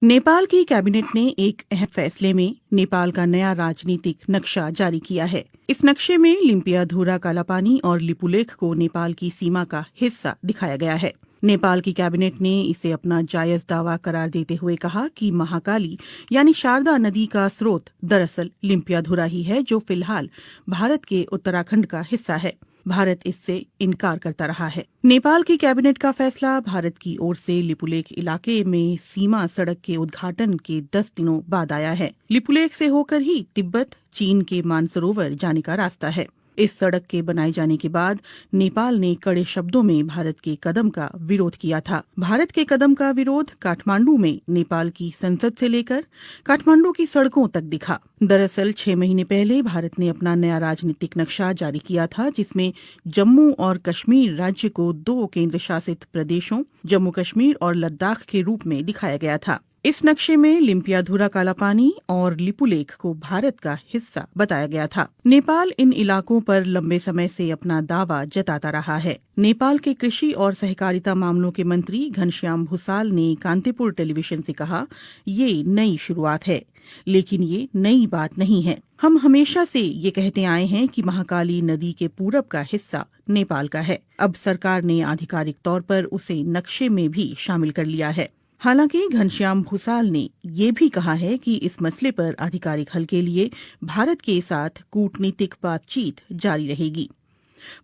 नेपाल की कैबिनेट ने एक अहम फैसले में नेपाल का नया राजनीतिक नक्शा जारी किया है। इस नक्शे में लिम्पियाधुरा कालापानी और लिपुलेख को नेपाल की सीमा का हिस्सा दिखाया गया है। नेपाल की कैबिनेट ने इसे अपना जायज दावा करार देते हुए कहा कि महाकाली यानी शारदा नदी का स्रोत दरअसल लिम्पियाधुरा ही है, जो फिलहाल भारत के उत्तराखंड का हिस्सा है। भारत इससे इनकार करता रहा है। नेपाल की कैबिनेट का फैसला भारत की ओर से लिपुलेख इलाके में सीमा सड़क के उद्घाटन के 10 दिनों बाद आया है। लिपुलेख से होकर ही तिब्बत चीन के मानसरोवर जाने का रास्ता है। इस सड़क के बनाए जाने के बाद नेपाल ने कड़े शब्दों में भारत के कदम का विरोध किया था। भारत के कदम का विरोध काठमांडू में नेपाल की संसद से लेकर काठमांडू की सड़कों तक दिखा। दरअसल 6 महीने पहले भारत ने अपना नया राजनीतिक नक्शा जारी किया था, जिसमें जम्मू और कश्मीर राज्य को 2 केंद्र शासित प्रदेशों जम्मू कश्मीर और लद्दाख के रूप में दिखाया गया था। इस नक्शे में लिम्पियाधुरा कालापानी और लिपुलेख को भारत का हिस्सा बताया गया था। नेपाल इन इलाकों पर लंबे समय से अपना दावा जताता रहा है। नेपाल के कृषि और सहकारिता मामलों के मंत्री घनश्याम भूसाल ने कांतिपुर टेलीविजन से कहा, ये नई शुरुआत है, लेकिन ये नई बात नहीं है। हम हमेशा से ये कहते आए हैं कि महाकाली नदी के पूरब का हिस्सा नेपाल का है। अब सरकार ने आधिकारिक तौर पर उसे नक्शे में भी शामिल कर लिया है। हालांकि घनश्याम भूसाल ने ये भी कहा है कि इस मसले पर आधिकारिक हल के लिए भारत के साथ कूटनीतिक बातचीत जारी रहेगी।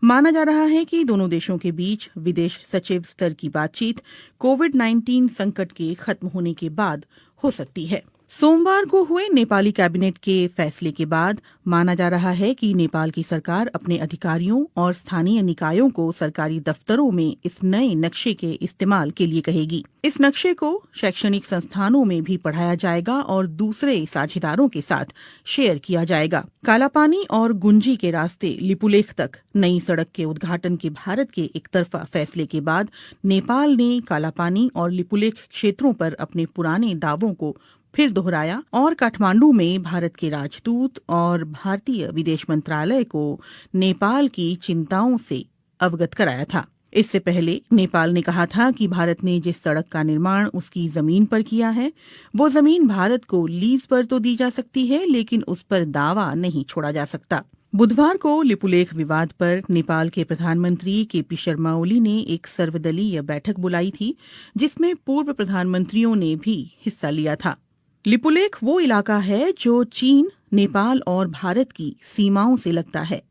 माना जा रहा है कि दोनों देशों के बीच विदेश सचिव स्तर की बातचीत कोविड-19 संकट के खत्म होने के बाद हो सकती है। सोमवार को हुए नेपाली कैबिनेट के फैसले के बाद माना जा रहा है कि नेपाल की सरकार अपने अधिकारियों और स्थानीय निकायों को सरकारी दफ्तरों में इस नए नक्शे के इस्तेमाल के लिए कहेगी। इस नक्शे को शैक्षणिक संस्थानों में भी पढ़ाया जाएगा और दूसरे साझेदारों के साथ शेयर किया जाएगा। कालापानी और गुंजी के रास्ते लिपुलेख तक नई सड़क के उद्घाटन के भारत के एक तरफा फैसले के बाद नेपाल ने कालापानी और लिपुलेख क्षेत्रों पर अपने पुराने दावों को फिर दोहराया और काठमांडू में भारत के राजदूत और भारतीय विदेश मंत्रालय को नेपाल की चिंताओं से अवगत कराया था। इससे पहले नेपाल ने कहा था कि भारत ने जिस सड़क का निर्माण उसकी जमीन पर किया है, वो जमीन भारत को लीज पर तो दी जा सकती है, लेकिन उस पर दावा नहीं छोड़ा जा सकता। बुधवार को लिपुलेख विवाद पर नेपाल के प्रधानमंत्री केपी शर्मा ओली ने एक सर्वदलीय बैठक बुलाई थी, जिसमें पूर्व प्रधानमंत्रियों ने भी हिस्सा लिया था। लिपुलेख वो इलाका है जो चीन, नेपाल और भारत की सीमाओं से लगता है।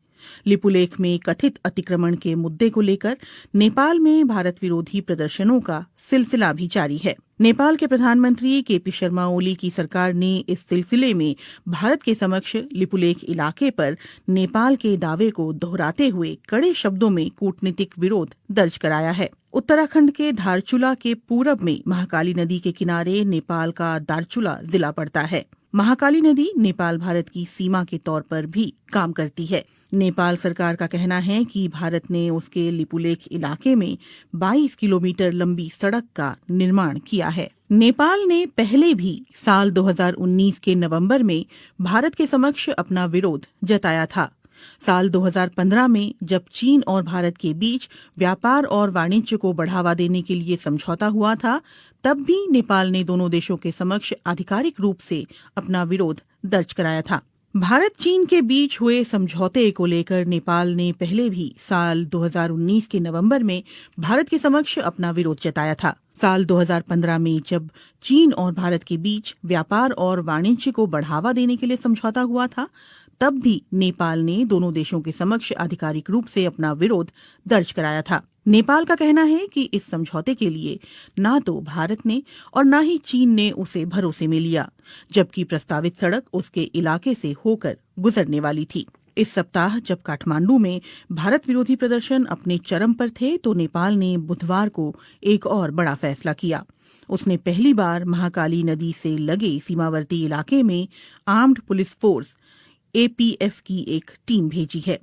लिपुलेख में कथित अतिक्रमण के मुद्दे को लेकर नेपाल में भारत विरोधी प्रदर्शनों का सिलसिला भी जारी है। नेपाल के प्रधानमंत्री केपी शर्मा ओली की सरकार ने इस सिलसिले में भारत के समक्ष लिपुलेख इलाके पर नेपाल के दावे को दोहराते हुए कड़े शब्दों में कूटनीतिक विरोध दर्ज कराया है। उत्तराखंड के धारचूला के पूरब में महाकाली नदी के किनारे नेपाल का दारचूला जिला पड़ता है। महाकाली नदी नेपाल भारत की सीमा के तौर पर भी काम करती है। नेपाल सरकार का कहना है कि भारत ने उसके लिपुलेख इलाके में 22 किलोमीटर लंबी सड़क का निर्माण किया है। नेपाल ने पहले भी साल 2019 के नवंबर में भारत के समक्ष अपना विरोध जताया था। साल 2015 में जब चीन और भारत के बीच व्यापार और वाणिज्य को बढ़ावा देने के लिए समझौता हुआ था, तब भी नेपाल ने दोनों देशों के समक्ष आधिकारिक रूप से अपना विरोध दर्ज कराया था। भारत चीन के बीच हुए समझौते को लेकर नेपाल ने पहले भी साल 2019 के नवंबर में भारत के समक्ष अपना विरोध जताया था। साल 2015 में जब चीन और भारत के बीच व्यापार और वाणिज्य को बढ़ावा देने के लिए समझौता हुआ था, तब भी नेपाल ने दोनों देशों के समक्ष आधिकारिक रूप से अपना विरोध दर्ज कराया था। नेपाल का कहना है कि इस समझौते के लिए ना तो भारत ने और ना ही चीन ने उसे भरोसे में लिया, जबकि प्रस्तावित सड़क उसके इलाके से होकर गुजरने वाली थी। इस सप्ताह जब काठमांडू में भारत विरोधी प्रदर्शन अपने चरम पर थे, तो नेपाल ने बुधवार को एक और बड़ा फैसला किया। उसने पहली बार महाकाली नदी से लगे सीमावर्ती इलाके में आर्म्ड पुलिस फोर्स एपीएफ की एक टीम भेजी है।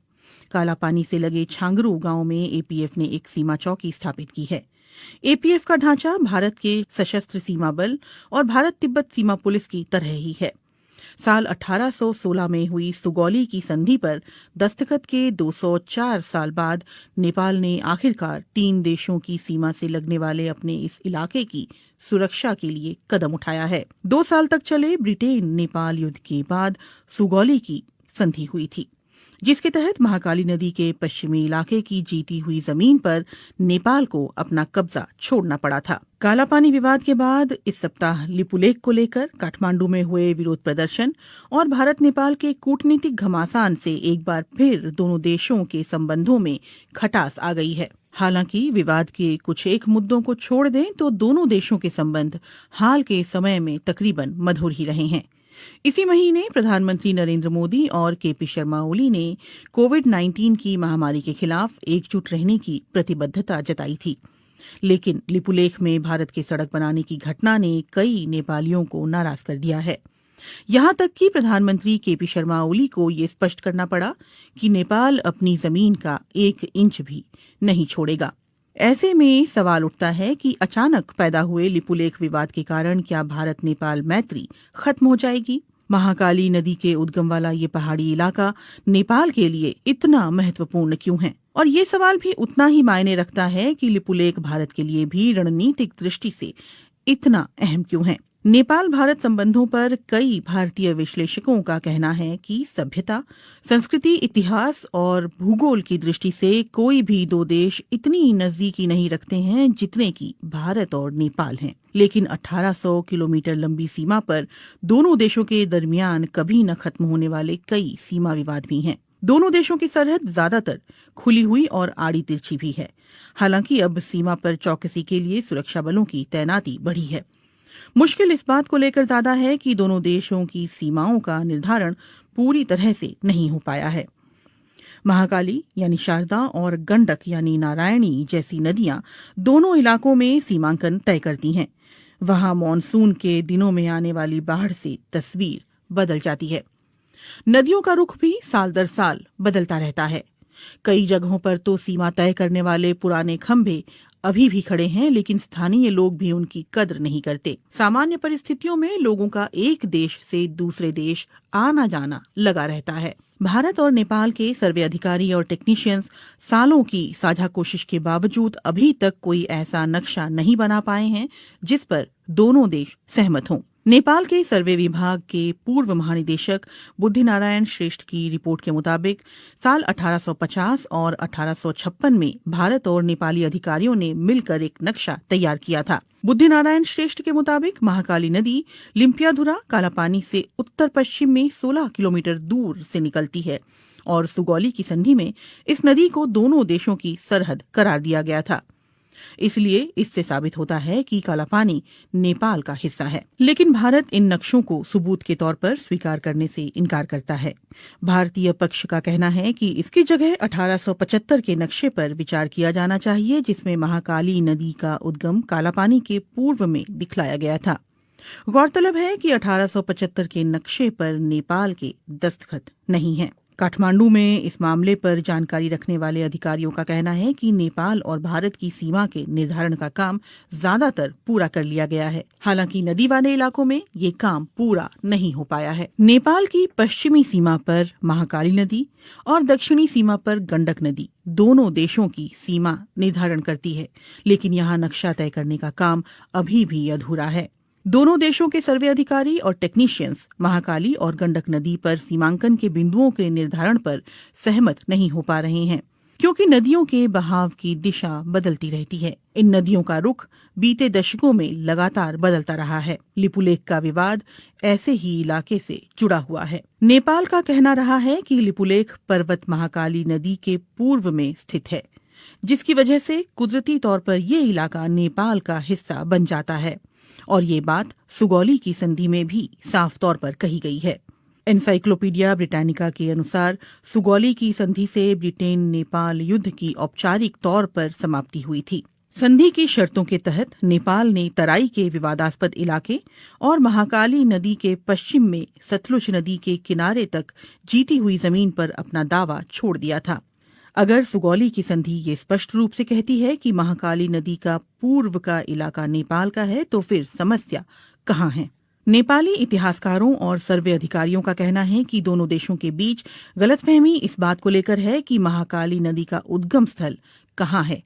कालापानी से लगे छांगरू गांव में एपीएफ ने एक सीमा चौकी स्थापित की है। एपीएफ का ढांचा भारत के सशस्त्र सीमा बल और भारत तिब्बत सीमा पुलिस की तरह ही है। साल 1816 में हुई सुगौली की संधि पर दस्तखत के 204 साल बाद नेपाल ने आखिरकार 3 देशों की सीमा से लगने वाले अपने इस इलाके की सुरक्षा के लिए कदम उठाया है। 2 साल तक चले ब्रिटेन नेपाल युद्ध के बाद सुगौली की संधि हुई थी, जिसके तहत महाकाली नदी के पश्चिमी इलाके की जीती हुई जमीन पर नेपाल को अपना कब्जा छोड़ना पड़ा था। कालापानी विवाद के बाद इस सप्ताह लिपुलेख को लेकर काठमांडू में हुए विरोध प्रदर्शन और भारत नेपाल के कूटनीतिक घमासान से एक बार फिर दोनों देशों के संबंधों में खटास आ गई है। हालांकि विवाद के कुछ एक मुद्दों को छोड़ दें तो दोनों देशों के संबंध हाल के समय में तकरीबन मधुर ही रहे हैं। इसी महीने प्रधानमंत्री नरेंद्र मोदी और केपी शर्मा ओली ने कोविड-19 की महामारी के खिलाफ एकजुट रहने की प्रतिबद्धता जताई थी, लेकिन लिपुलेख में भारत के सड़क बनाने की घटना ने कई नेपालियों को नाराज कर दिया है। यहां तक कि प्रधानमंत्री केपी शर्मा ओली को ये स्पष्ट करना पड़ा कि नेपाल अपनी जमीन का 1 इंच भी नहीं छोड़ेगा। ऐसे में सवाल उठता है कि अचानक पैदा हुए लिपुलेख विवाद के कारण क्या भारत नेपाल मैत्री खत्म हो जाएगी? महाकाली नदी के उद्गम वाला ये पहाड़ी इलाका नेपाल के लिए इतना महत्वपूर्ण क्यों है? और ये सवाल भी उतना ही मायने रखता है कि लिपुलेख भारत के लिए भी रणनीतिक दृष्टि से इतना अहम क्यों है? नेपाल भारत संबंधों पर कई भारतीय विश्लेषकों का कहना है कि सभ्यता, संस्कृति, इतिहास और भूगोल की दृष्टि से कोई भी 2 देश इतनी नजदीकी नहीं रखते हैं जितने कि भारत और नेपाल हैं। लेकिन 1800 किलोमीटर लंबी सीमा पर दोनों देशों के दरमियान कभी न खत्म होने वाले कई सीमा विवाद भी हैं। दोनों देशों की सरहद ज्यादातर खुली हुई और आड़ी तिरछी भी है। हालांकि अब सीमा पर चौकसी के लिए सुरक्षा बलों की तैनाती बढ़ी है। मुश्किल इस बात को लेकर ज्यादा है कि दोनों देशों की सीमाओं का निर्धारण पूरी तरह से नहीं हो पाया है। महाकाली यानी शारदा और गंडक यानी नारायणी जैसी नदियां दोनों इलाकों में सीमांकन तय करती हैं। वहां मॉनसून के दिनों में आने वाली बाढ़ से तस्वीर बदल जाती है। नदियों का रुख भी साल दर साल बदलता रहता है। कई जगहों पर तो सीमा तय करने वाले पुराने खंभे अभी भी खड़े हैं, लेकिन स्थानीय लोग भी उनकी कद्र नहीं करते। सामान्य परिस्थितियों में लोगों का एक देश से दूसरे देश आना जाना लगा रहता है। भारत और नेपाल के सर्वे अधिकारी और टेक्नीशियंस सालों की साझा कोशिश के बावजूद अभी तक कोई ऐसा नक्शा नहीं बना पाए हैं जिस पर दोनों देश सहमत हों। नेपाल के सर्वे विभाग के पूर्व महानिदेशक बुद्धिनारायण श्रेष्ठ की रिपोर्ट के मुताबिक साल 1850 और 1856 में भारत और नेपाली अधिकारियों ने मिलकर एक नक्शा तैयार किया था। बुद्धिनारायण श्रेष्ठ के मुताबिक महाकाली नदी लिम्पियाधुरा कालापानी से उत्तर पश्चिम में 16 किलोमीटर दूर से निकलती है और सुगौली की संधि में इस नदी को दोनों देशों की सरहद करार दिया गया था। इसलिए इससे साबित होता है कि कालापानी नेपाल का हिस्सा है। लेकिन भारत इन नक्शों को सबूत के तौर पर स्वीकार करने से इनकार करता है। भारतीय पक्ष का कहना है कि इसकी जगह 1875 के नक्शे पर विचार किया जाना चाहिए, जिसमें महाकाली नदी का उद्गम कालापानी के पूर्व में दिखलाया गया था। गौरतलब है कि 1875 के नक्शे पर नेपाल के दस्तखत नहीं हैं। काठमांडू में इस मामले पर जानकारी रखने वाले अधिकारियों का कहना है कि नेपाल और भारत की सीमा के निर्धारण का काम ज्यादातर पूरा कर लिया गया है। हालांकि नदी वाले इलाकों में ये काम पूरा नहीं हो पाया है। नेपाल की पश्चिमी सीमा पर महाकाली नदी और दक्षिणी सीमा पर गंडक नदी दोनों देशों की सीमा निर्धारण करती है, लेकिन यहाँ नक्शा तय करने का काम अभी भी अधूरा है। दोनों देशों के सर्वे अधिकारी और टेक्नीशियंस महाकाली और गंडक नदी पर सीमांकन के बिंदुओं के निर्धारण पर सहमत नहीं हो पा रहे हैं, क्योंकि नदियों के बहाव की दिशा बदलती रहती है। इन नदियों का रुख बीते दशकों में लगातार बदलता रहा है। लिपुलेख का विवाद ऐसे ही इलाके से जुड़ा हुआ है। नेपाल का कहना रहा है कि लिपुलेख पर्वत महाकाली नदी के पूर्व में स्थित है, जिसकी वजह से कुदरती तौर पर ये इलाका नेपाल का हिस्सा बन जाता है, और ये बात सुगौली की संधि में भी साफ तौर पर कही गई है। एनसाइक्लोपीडिया ब्रिटानिका के अनुसार सुगौली की संधि से ब्रिटेन नेपाल युद्ध की औपचारिक तौर पर समाप्ति हुई थी। संधि की शर्तों के तहत नेपाल ने तराई के विवादास्पद इलाके और महाकाली नदी के पश्चिम में सतलुज नदी के किनारे तक जीती हुई जमीन पर अपना दावा छोड़ दिया था। अगर सुगौली की संधि ये स्पष्ट रूप से कहती है कि महाकाली नदी का पूर्व का इलाका नेपाल का है, तो फिर समस्या कहाँ है? नेपाली इतिहासकारों और सर्वे अधिकारियों का कहना है कि दोनों देशों के बीच गलतफहमी इस बात को लेकर है कि महाकाली नदी का उद्गम स्थल कहाँ है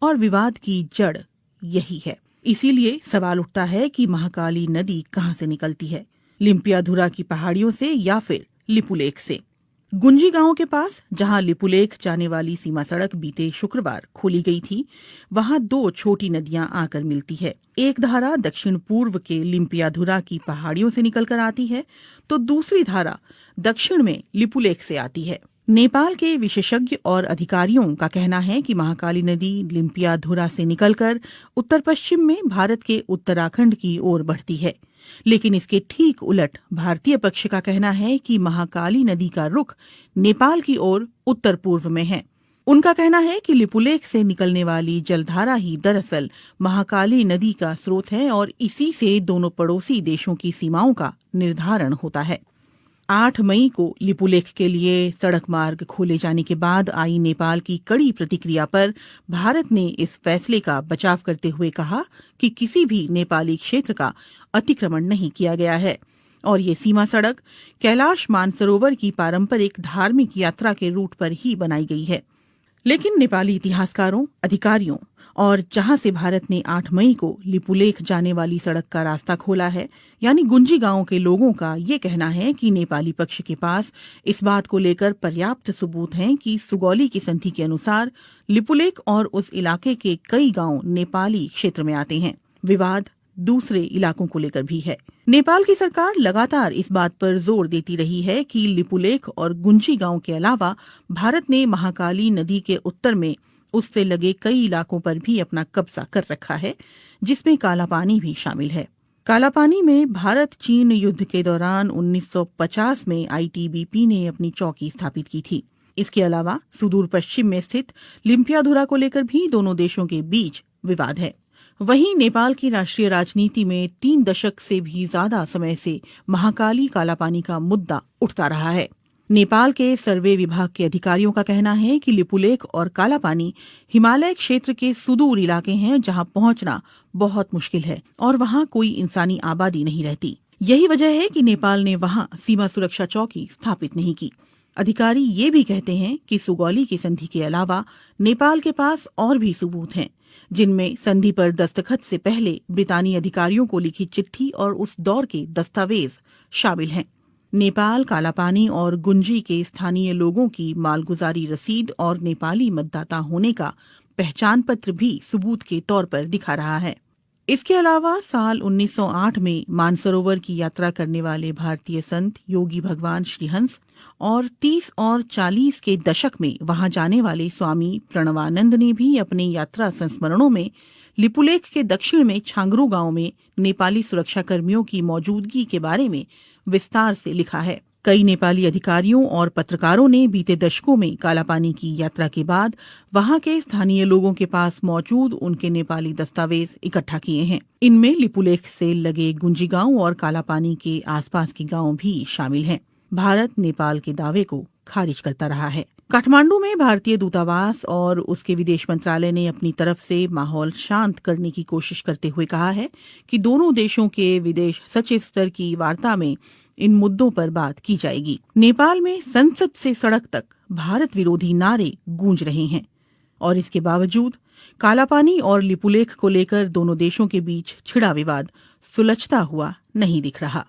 और विवाद की जड़ यही है। इसीलिए सवाल उठता है कि महाकाली नदी कहाँ से निकलती है, लिम्पियाधुरा की पहाड़ियों से या फिर लिपुलेख से। गुंजी गांव के पास जहां लिपुलेख जाने वाली सीमा सड़क बीते शुक्रवार खोली गई थी, वहां दो छोटी नदियां आकर मिलती है। एक धारा दक्षिण पूर्व के लिम्पियाधुरा की पहाड़ियों से निकलकर आती है, तो दूसरी धारा दक्षिण में लिपुलेख से आती है। नेपाल के विशेषज्ञ और अधिकारियों का कहना है कि महाकाली नदी लिम्पियाधुरा से निकलकर उत्तर पश्चिम में भारत के उत्तराखंड की ओर बढ़ती है, लेकिन इसके ठीक उलट भारतीय पक्ष का कहना है कि महाकाली नदी का रुख नेपाल की ओर उत्तर पूर्व में है। उनका कहना है कि लिपुलेख से निकलने वाली जलधारा ही दरअसल महाकाली नदी का स्रोत है और इसी से दोनों पड़ोसी देशों की सीमाओं का निर्धारण होता है। 8 मई को लिपुलेख के लिए सड़क मार्ग खोले जाने के बाद आई नेपाल की कड़ी प्रतिक्रिया पर भारत ने इस फैसले का बचाव करते हुए कहा कि किसी भी नेपाली क्षेत्र का अतिक्रमण नहीं किया गया है और ये सीमा सड़क कैलाश मानसरोवर की पारंपरिक धार्मिक यात्रा के रूट पर ही बनाई गई है। लेकिन नेपाली इतिहासकारों, अधिकारियों और जहां से भारत ने 8 मई को लिपुलेख जाने वाली सड़क का रास्ता खोला है, यानी गुंजी गांव के लोगों का ये कहना है कि नेपाली पक्ष के पास इस बात को लेकर पर्याप्त सबूत हैं कि सुगौली की संधि के अनुसार लिपुलेख और उस इलाके के कई गांव नेपाली क्षेत्र में आते हैं। विवाद दूसरे इलाकों को लेकर भी है। नेपाल की सरकार लगातार इस बात पर जोर देती रही है कि लिपुलेख और गुंजी गांव के अलावा भारत ने महाकाली नदी के उत्तर में उससे लगे कई इलाकों पर भी अपना कब्जा कर रखा है, जिसमें कालापानी भी शामिल है। कालापानी में भारत चीन युद्ध के दौरान 1950 में आईटीबीपी ने अपनी चौकी स्थापित की थी। इसके अलावा सुदूर पश्चिम में स्थित लिम्पियाधुरा को लेकर भी दोनों देशों के बीच विवाद है। वहीं नेपाल की राष्ट्रीय राजनीति में 3 दशक से भी ज्यादा समय से महाकाली कालापानी का मुद्दा उठता रहा है। नेपाल के सर्वे विभाग के अधिकारियों का कहना है कि लिपुलेख और कालापानी हिमालय क्षेत्र के सुदूर इलाके हैं जहां पहुंचना बहुत मुश्किल है और वहां कोई इंसानी आबादी नहीं रहती। यही वजह है कि नेपाल ने वहां सीमा सुरक्षा चौकी स्थापित नहीं की। अधिकारी ये भी कहते हैं कि सुगौली की संधि के अलावा नेपाल के पास और भी सबूत हैं, जिनमें संधि पर दस्तखत से पहले ब्रितानी अधिकारियों को लिखी चिट्ठी और उस दौर के दस्तावेज शामिल हैं। नेपाल कालापानी और गुंजी के स्थानीय लोगों की मालगुजारी रसीद और नेपाली मतदाता होने का पहचान पत्र भी सबूत के तौर पर दिखा रहा है। इसके अलावा साल 1908 में मानसरोवर की यात्रा करने वाले भारतीय संत योगी भगवान श्रीहंस और 30 और 40 के दशक में वहां जाने वाले स्वामी प्रणवानंद ने भी अपने यात्रा संस्मरणों में लिपुलेख के दक्षिण में छांगरू गांव में नेपाली सुरक्षा कर्मियों की मौजूदगी के बारे में विस्तार से लिखा है। कई नेपाली अधिकारियों और पत्रकारों ने बीते दशकों में कालापानी की यात्रा के बाद वहां के स्थानीय लोगों के पास मौजूद उनके नेपाली दस्तावेज इकट्ठा किए हैं। इनमें लिपुलेख से लगे गुंजी गांव और कालापानी के आसपास के गांव भी शामिल हैं। भारत नेपाल के दावे को खारिज करता रहा है। काठमांडू में भारतीय दूतावास और उसके विदेश मंत्रालय ने अपनी तरफ से माहौल शांत करने की कोशिश करते हुए कहा है कि दोनों देशों के विदेश सचिव स्तर की वार्ता में इन मुद्दों पर बात की जाएगी। नेपाल में संसद से सड़क तक भारत विरोधी नारे गूंज रहे हैं और इसके बावजूद कालापानी और लिपुलेख को लेकर दोनों देशों के बीच छिड़ा विवाद सुलझता हुआ नहीं दिख रहा।